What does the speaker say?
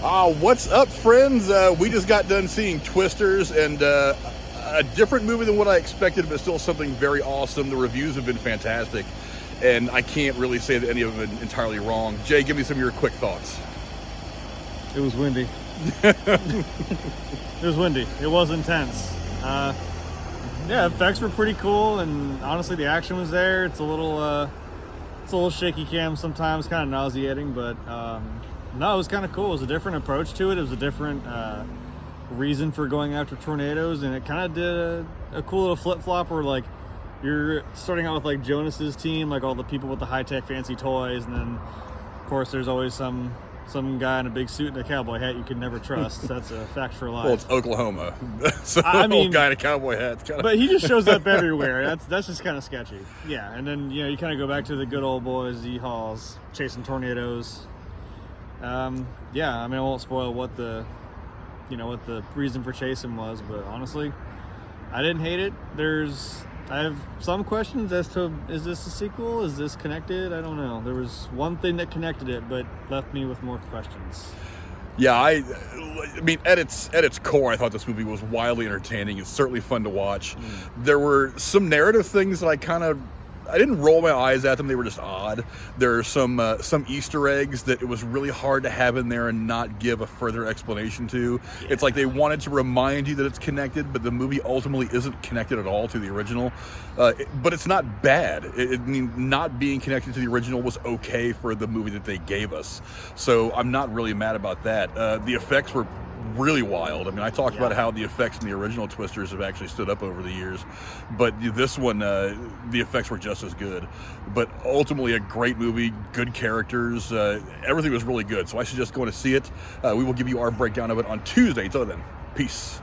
What's up, friends? We just got done seeing Twisters, and a different movie than what I expected, but still something very awesome. The reviews have been fantastic, and I can't really say that any of them have been entirely wrong. Jay, give me some of your quick thoughts. It was windy. It was windy. It was intense. Yeah, effects were pretty cool, and honestly, the action was there. It's a little shaky cam sometimes, kind of nauseating, but no, it was kind of cool. It was a different approach to it. It was a different reason for going after tornadoes, and it kind of did a cool little flip-flop where, like, you're starting out with, like, Jonas's team, like all the people with the high-tech fancy toys, and then, of course, there's always some guy in a big suit and a cowboy hat you can never trust. That's a fact for life. Well, it's Oklahoma, so I mean, old guy in a cowboy hat. But he just shows up everywhere. That's just kind of sketchy. Yeah, and then you kind of go back to the good old boys, yeehaws, chasing tornadoes. Yeah, I mean, I won't spoil what the reason for chasing was, but honestly, I didn't hate it. I have some questions as to, is this a sequel? Is this connected? I don't know. There was one thing that connected it, but left me with more questions. Yeah, I mean, at its core, I thought this movie was wildly entertaining. It's certainly fun to watch. There were some narrative things that I didn't roll my eyes at them. They were just odd. There are some Easter eggs that it was really hard to have in there and not give a further explanation to. Yeah. It's like they wanted to remind you that it's connected, but the movie ultimately isn't connected at all to the original. But it's not bad. I mean, not being connected to the original was okay for the movie that they gave us. So I'm not really mad about that. The effects were really wild. I mean, I talked about how the effects in the original Twisters have actually stood up over the years, but this one, the effects were just as good. But ultimately, a great movie, good characters, everything was really good. So I suggest going to see it. We will give you our breakdown of it on Tuesday. Until then, peace.